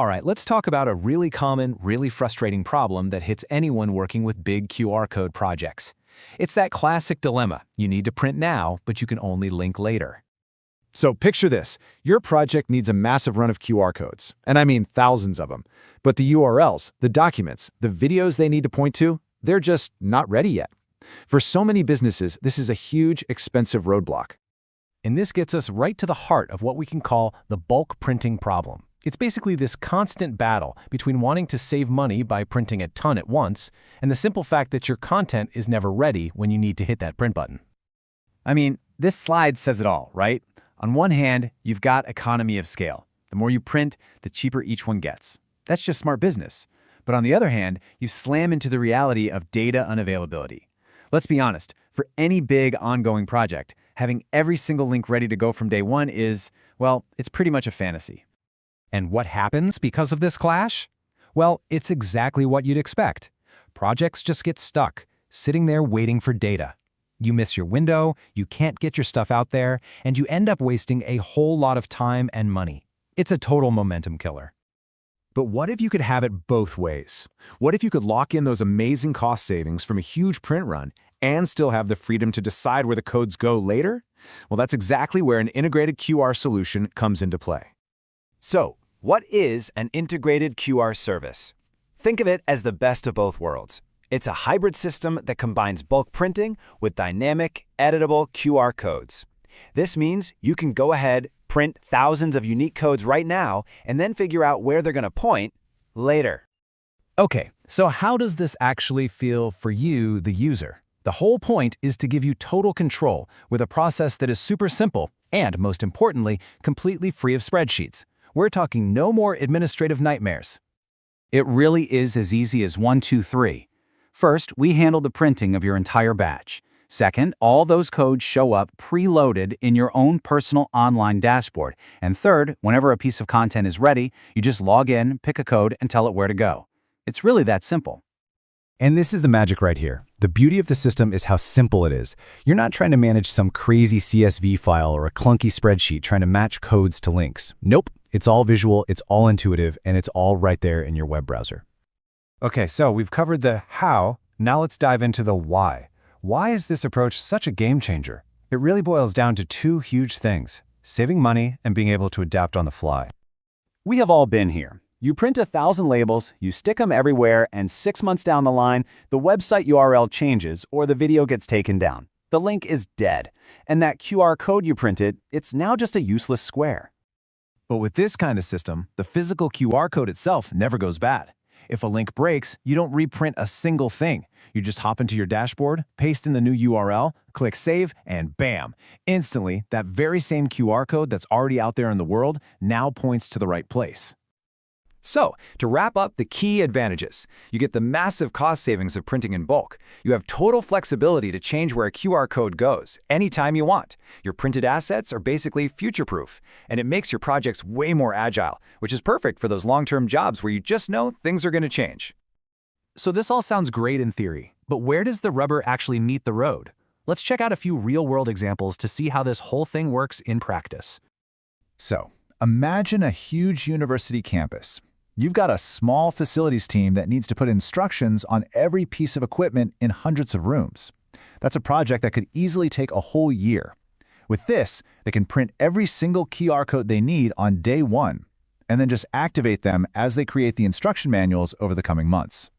All right, let's talk about a really common, really frustrating problem that hits anyone working with big QR code projects. It's that classic dilemma. You need to print now, but you can only link later. So picture this. Your project needs a massive run of QR codes, and I mean thousands of them. But the URLs, the documents, the videos they need to point to, they're just not ready yet. For so many businesses, this is a huge, expensive roadblock. And this gets us right to the heart of what we can call the bulk printing problem. It's basically this constant battle between wanting to save money by printing a ton at once and the simple fact that your content is never ready when you need to hit that print button. I mean, this slide says it all, right? On one hand, you've got economy of scale. The more you print, the cheaper each one gets. That's just smart business. But on the other hand, you slam into the reality of data unavailability. Let's be honest, for any big ongoing project, having every single link ready to go from day one is, well, it's pretty much a fantasy. And what happens because of this clash? Well, it's exactly what you'd expect. Projects just get stuck, sitting there waiting for data. You miss your window, you can't get your stuff out there, and you end up wasting a whole lot of time and money. It's a total momentum killer. But what if you could have it both ways? What if you could lock in those amazing cost savings from a huge print run and still have the freedom to decide where the codes go later? Well, that's exactly where an integrated QR solution comes into play. So, what is an integrated QR service? Think of it as the best of both worlds. It's a hybrid system that combines bulk printing with dynamic, editable QR codes. This means you can go ahead, print thousands of unique codes right now, and then figure out where they're going to point later. Okay, so how does this actually feel for you, the user? The whole point is to give you total control with a process that is super simple and, most importantly, completely free of spreadsheets. We're talking no more administrative nightmares. It really is as easy as 1, 2, 3. First, we handle the printing of your entire batch. Second, all those codes show up preloaded in your own personal online dashboard. And third, whenever a piece of content is ready, you just log in, pick a code, and tell it where to go. It's really that simple. And this is the magic right here. The beauty of the system is how simple it is. You're not trying to manage some crazy CSV file or a clunky spreadsheet trying to match codes to links. Nope, it's all visual, it's all intuitive, and it's all right there in your web browser. Okay, so we've covered the how, now let's dive into the why. Why is this approach such a game changer? It really boils down to two huge things: saving money and being able to adapt on the fly. We have all been here. You print 1,000 labels, you stick them everywhere, and 6 months down the line, the website URL changes or the video gets taken down. The link is dead. And that QR code you printed, it's now just a useless square. But with this kind of system, the physical QR code itself never goes bad. If a link breaks, you don't reprint a single thing. You just hop into your dashboard, paste in the new URL, click save, and bam! Instantly, that very same QR code that's already out there in the world now points to the right place. So, to wrap up the key advantages, you get the massive cost savings of printing in bulk. You have total flexibility to change where a QR code goes anytime you want. Your printed assets are basically future-proof, and it makes your projects way more agile, which is perfect for those long-term jobs where you just know things are going to change. So this all sounds great in theory, but where does the rubber actually meet the road? Let's check out a few real-world examples to see how this whole thing works in practice. So, imagine a huge university campus. You've got a small facilities team that needs to put instructions on every piece of equipment in hundreds of rooms. That's a project that could easily take a whole year. With this, they can print every single QR code they need on day one, and then just activate them as they create the instruction manuals over the coming months.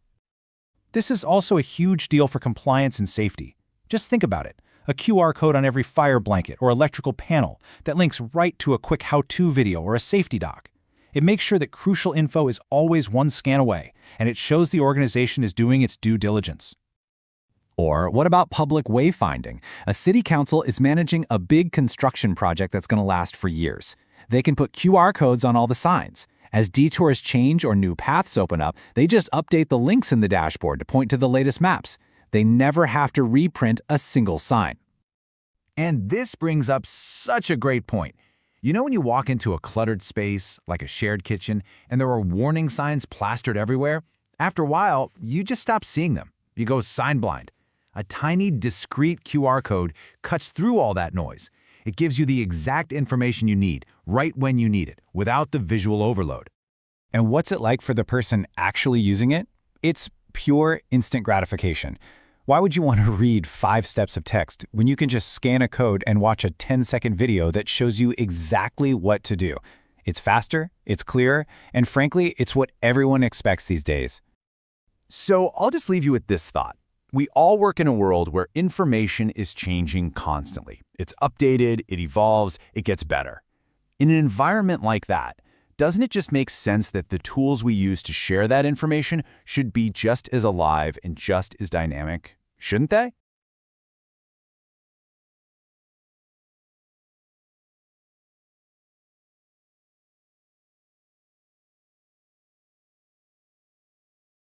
This is also a huge deal for compliance and safety. Just think about it. A QR code on every fire blanket or electrical panel that links right to a quick how-to video or a safety doc. It makes sure that crucial info is always one scan away, and it shows the organization is doing its due diligence. Or what about public wayfinding? A city council is managing a big construction project that's going to last for years. They can put QR codes on all the signs. As detours change or new paths open up, they just update the links in the dashboard to point to the latest maps. They never have to reprint a single sign. And this brings up such a great point. You know when you walk into a cluttered space, like a shared kitchen, and there are warning signs plastered everywhere? After a while, you just stop seeing them. You go sign blind. A tiny, discrete QR code cuts through all that noise. It gives you the exact information you need, right when you need it, without the visual overload. And what's it like for the person actually using it? It's pure instant gratification. Why would you want to read 5 steps of text when you can just scan a code and watch a 10-second video that shows you exactly what to do? It's faster, it's clearer, and frankly, it's what everyone expects these days. So I'll just leave you with this thought. We all work in a world where information is changing constantly. It's updated, it evolves, it gets better. In an environment like that, doesn't it just make sense that the tools we use to share that information should be just as alive and just as dynamic? Shouldn't they?